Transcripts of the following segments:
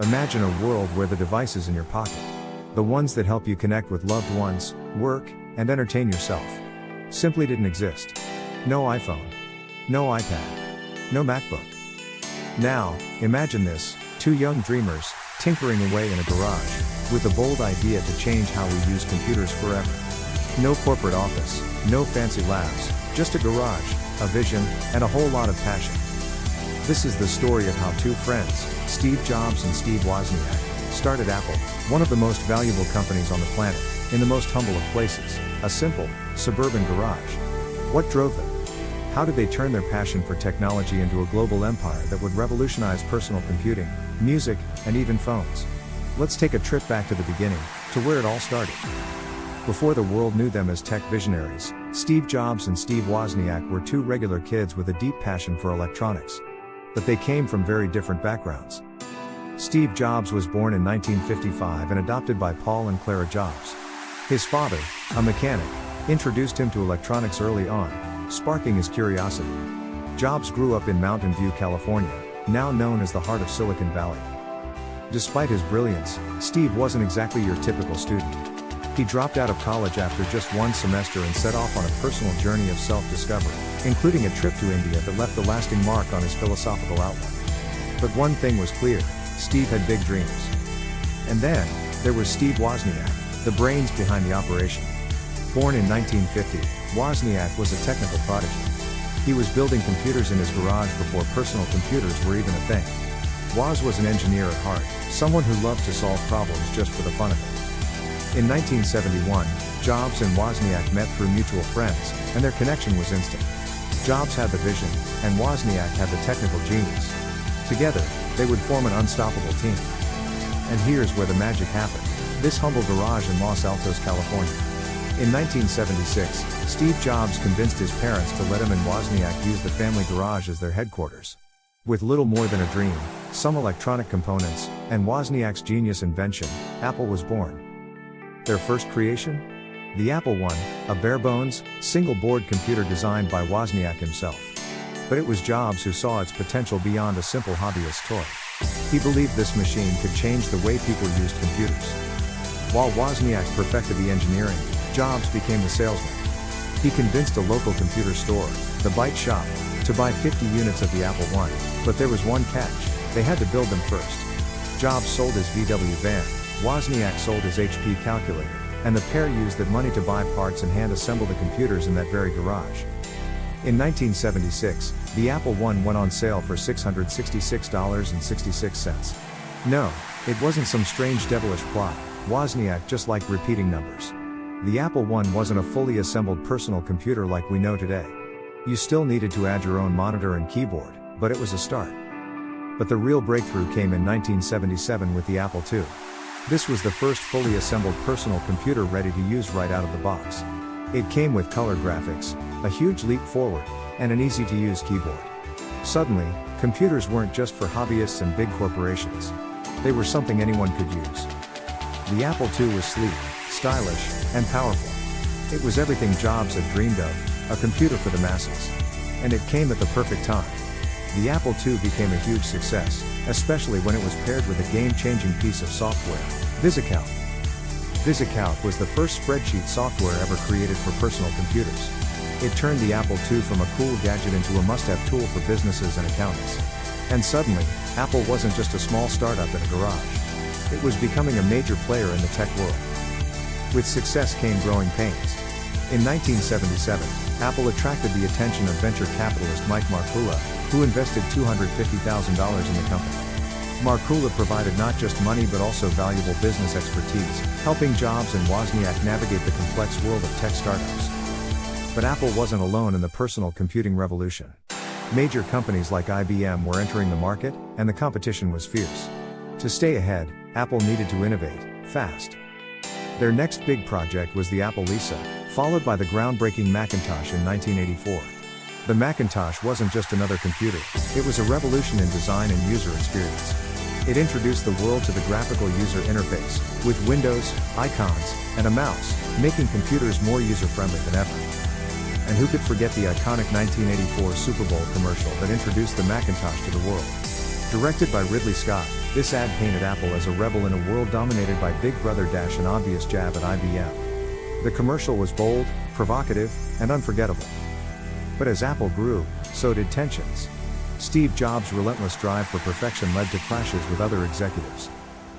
Imagine a world where the devices in your pocket, the ones that help you connect with loved ones, work, and entertain yourself, simply didn't exist. No iPhone. No iPad. No MacBook. Now, imagine this, two young dreamers, tinkering away in a garage, with a bold idea to change how we use computers forever. No corporate office, no fancy labs, just a garage, a vision, and a whole lot of passion. This is the story of how two friends, Steve Jobs and Steve Wozniak, started Apple, one of the most valuable companies on the planet, in the most humble of places, a simple, suburban garage. What drove them? How did they turn their passion for technology into a global empire that would revolutionize personal computing, music, and even phones? Let's take a trip back to the beginning, to where it all started. Before the world knew them as tech visionaries, Steve Jobs and Steve Wozniak were two regular kids with a deep passion for electronics. But they came from very different backgrounds. Steve Jobs was born in 1955 and adopted by Paul and Clara Jobs. His father, a mechanic, introduced him to electronics early on, sparking his curiosity. Jobs grew up in Mountain View, California, now known as the heart of Silicon Valley. Despite his brilliance, Steve wasn't exactly your typical student. He dropped out of college after just one semester and set off on a personal journey of self-discovery, including a trip to India that left a lasting mark on his philosophical outlook. But one thing was clear, Steve had big dreams. And then, there was Steve Wozniak, the brains behind the operation. Born in 1950, Wozniak was a technical prodigy. He was building computers in his garage before personal computers were even a thing. Woz was an engineer at heart, someone who loved to solve problems just for the fun of it. In 1971, Jobs and Wozniak met through mutual friends, and their connection was instant. Jobs had the vision, and Wozniak had the technical genius. Together, they would form an unstoppable team. And here's where the magic happened, this humble garage in Los Altos, California. In 1976, Steve Jobs convinced his parents to let him and Wozniak use the family garage as their headquarters. With little more than a dream, some electronic components, and Wozniak's genius invention, Apple was born. Their first creation? The Apple I, a bare-bones, single-board computer designed by Wozniak himself. But it was Jobs who saw its potential beyond a simple hobbyist toy. He believed this machine could change the way people used computers. While Wozniak perfected the engineering, Jobs became the salesman. He convinced a local computer store, the Byte Shop, to buy 50 units of the Apple I, but there was one catch, they had to build them first. Jobs sold his VW van, Wozniak sold his HP calculator, and the pair used that money to buy parts and hand-assemble the computers in that very garage. In 1976, the Apple I went on sale for $666.66. No, it wasn't some strange devilish plot, Wozniak just liked repeating numbers. The Apple I wasn't a fully assembled personal computer like we know today. You still needed to add your own monitor and keyboard, but it was a start. But the real breakthrough came in 1977 with the Apple II. This was the first fully assembled personal computer ready to use right out of the box. It came with color graphics, a huge leap forward, and an easy-to-use keyboard. Suddenly, computers weren't just for hobbyists and big corporations. They were something anyone could use. The Apple II was sleek, stylish, and powerful. It was everything Jobs had dreamed of, a computer for the masses. And it came at the perfect time. The Apple II became a huge success, especially when it was paired with a game-changing piece of software, VisiCalc. VisiCalc was the first spreadsheet software ever created for personal computers. It turned the Apple II from a cool gadget into a must-have tool for businesses and accountants. And suddenly, Apple wasn't just a small startup in a garage. It was becoming a major player in the tech world. With success came growing pains. In 1977, Apple attracted the attention of venture capitalist Mike Markula, who invested $250,000 in the company. Markula provided not just money but also valuable business expertise, helping Jobs and Wozniak navigate the complex world of tech startups. But Apple wasn't alone in the personal computing revolution. Major companies like IBM were entering the market, and the competition was fierce. To stay ahead, Apple needed to innovate, fast. Their next big project was the Apple Lisa, followed by the groundbreaking Macintosh in 1984. The Macintosh wasn't just another computer, it was a revolution in design and user experience. It introduced the world to the graphical user interface, with windows, icons, and a mouse, making computers more user-friendly than ever. And who could forget the iconic 1984 Super Bowl commercial that introduced the Macintosh to the world? Directed by Ridley Scott, This ad painted Apple as a rebel in a world dominated by Big Brother - an obvious jab at IBM. The commercial was bold, provocative, and unforgettable. But as Apple grew, so did tensions. Steve Jobs' relentless drive for perfection led to clashes with other executives.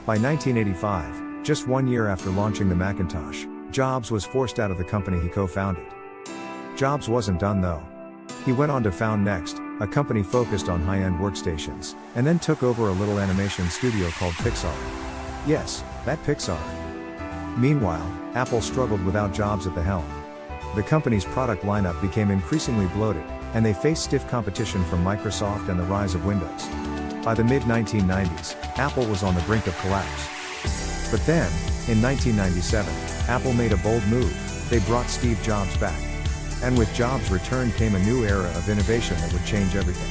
By 1985, just 1 year after launching the Macintosh, Jobs was forced out of the company he co-founded. Jobs wasn't done though. He went on to found Next, a company focused on high-end workstations, and then took over a little animation studio called Pixar. Yes, that Pixar. Meanwhile, Apple struggled without Jobs at the helm. The company's product lineup became increasingly bloated, and they faced stiff competition from Microsoft and the rise of Windows. By the mid-1990s, Apple was on the brink of collapse. But then, in 1997, Apple made a bold move. They brought Steve Jobs back. And with Jobs' return came a new era of innovation that would change everything.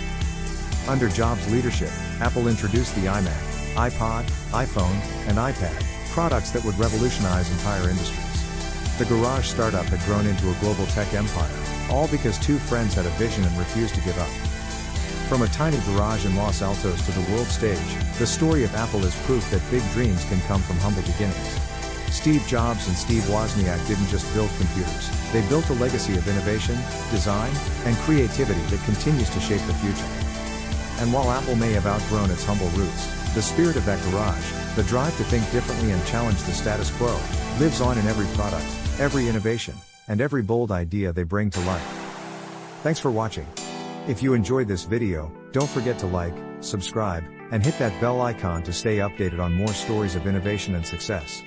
Under Jobs' leadership, Apple introduced the iMac, iPod, iPhone, and iPad, products that would revolutionize entire industries. The garage startup had grown into a global tech empire, all because two friends had a vision and refused to give up. From a tiny garage in Los Altos to the world stage, the story of Apple is proof that big dreams can come from humble beginnings. Steve Jobs and Steve Wozniak didn't just build computers, they built a legacy of innovation, design, and creativity that continues to shape the future. And while Apple may have outgrown its humble roots, the spirit of that garage, the drive to think differently and challenge the status quo, lives on in every product, every innovation, and every bold idea they bring to life. Thanks for watching. If you enjoyed this video, don't forget to like, subscribe, and hit that bell icon to stay updated on more stories of innovation and success.